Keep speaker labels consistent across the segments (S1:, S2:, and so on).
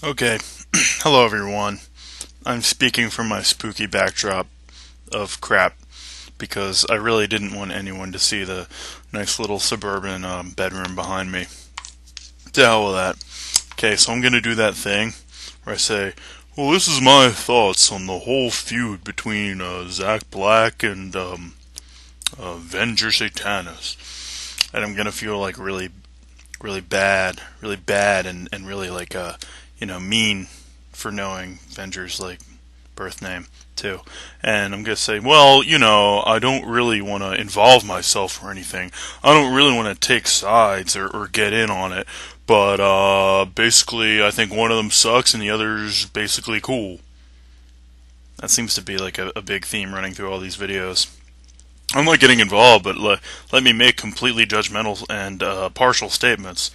S1: Okay, hello everyone. I'm speaking from my spooky backdrop of crap because I really didn't want anyone to see the nice little suburban bedroom behind me. To hell with that. Okay, so I'm gonna do that thing where I say, well, this is my thoughts on the whole feud between Zach Black and Venger Satanis. And I'm gonna feel like really bad, and really like mean for knowing Venger's like birth name too. And I'm gonna say, well, I don't really want to involve myself or anything. I don't really want to take sides or get in on it. But basically, I think one of them sucks and the other's basically cool. That seems to be like a big theme running through all these videos. I'm not getting involved, but let me make completely judgmental and partial statements.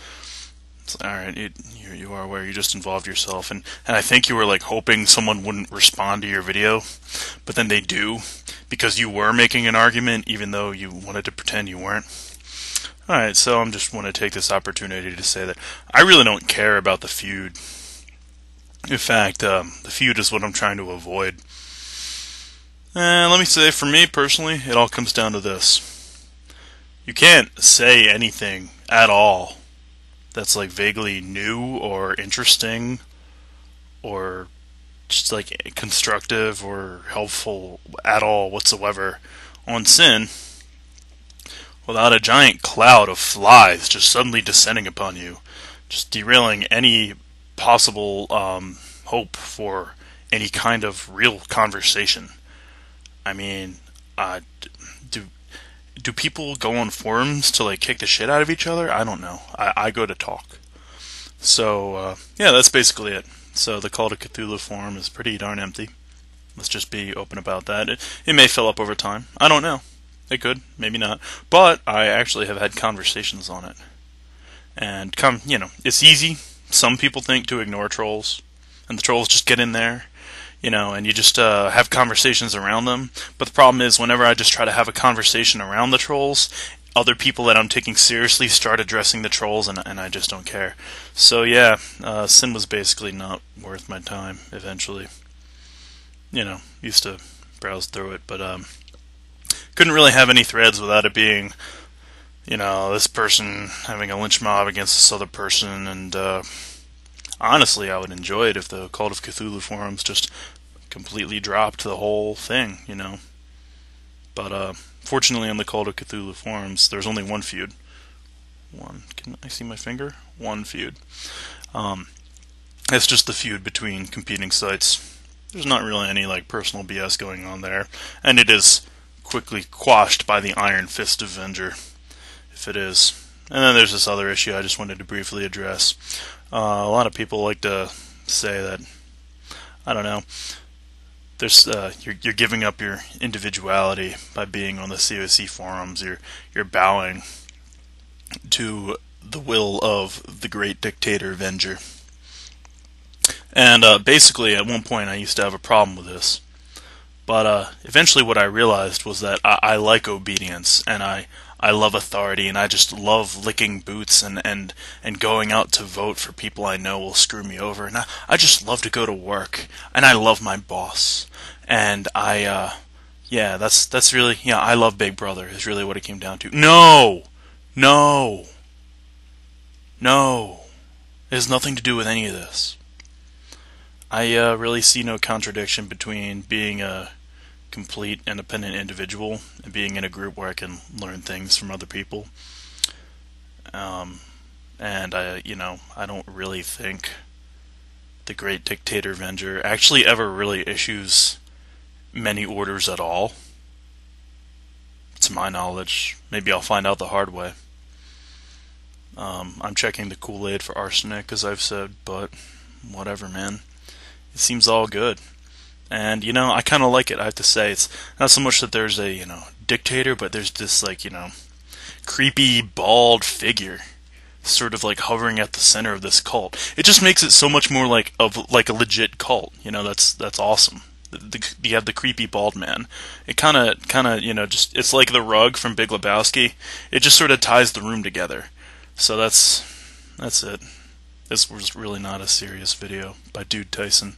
S1: Alright, you are aware you just involved yourself, and I think you were like hoping someone wouldn't respond to your video, but then they do, because you were making an argument even though you wanted to pretend you weren't. Alright, so I'm just want to take this opportunity to say that I really don't care about the feud. In fact, the feud is what I'm trying to avoid. And let me say, for me personally, it all comes down to this. You can't say anything at all that's like vaguely new or interesting or just like constructive or helpful at all whatsoever on sin without a giant cloud of flies just suddenly descending upon you, just derailing any possible hope for any kind of real conversation. I mean, do do people go on forums to like kick the shit out of each other? I don't know. I go to talk. So yeah, that's basically it. So the Call to Cthulhu forum is pretty darn empty. Let's just be open about that. It may fill up over time. I don't know. It could, maybe not. But I actually have had conversations on it. And it's easy. Some people think to ignore trolls, and the trolls just get in there, and you just have conversations around them. But the problem is, whenever I just try to have a conversation around the trolls, other people that I'm taking seriously start addressing the trolls, and I just don't care. So yeah, Sin was basically not worth my time, eventually. Used to browse through it, but couldn't really have any threads without it being, this person having a lynch mob against this other person, and honestly, I would enjoy it if the Cult of Cthulhu forums just completely dropped the whole thing, But fortunately, on the Cult of Cthulhu forums, there's only one feud. One. Can I see my finger? One feud. It's just the feud between competing sites. There's not really any like personal BS going on there, and it is quickly quashed by the iron fist of Venger, if it is. And then there's this other issue I just wanted to briefly address. A lot of people like to say that, I don't know, there's you're giving up your individuality by being on the COC forums. You're bowing to the will of the great dictator Venger. And basically, at one point, I used to have a problem with this. But eventually what I realized was that I like obedience, and I love authority, and I just love licking boots and going out to vote for people I know will screw me over. And I just love to go to work, and I love my boss. And that's really, I love Big Brother, is really what it came down to. No! No! No! It has nothing to do with any of this. I really see no contradiction between being a complete independent individual and being in a group where I can learn things from other people. And I don't really think the great dictator Venger actually ever really issues many orders at all. To my knowledge. Maybe I'll find out the hard way. I'm checking the Kool-Aid for arsenic, as I've said, but whatever, man. It seems all good. And, I kind of like it, I have to say. It's not so much that there's a, dictator, but there's this, like, creepy, bald figure sort of, like, hovering at the center of this cult. It just makes it so much more like a legit cult. That's awesome. You have the creepy bald man. It kind of, just, it's like the rug from Big Lebowski. It just sort of ties the room together. So that's it. This was really not a serious video by Dude Tyson.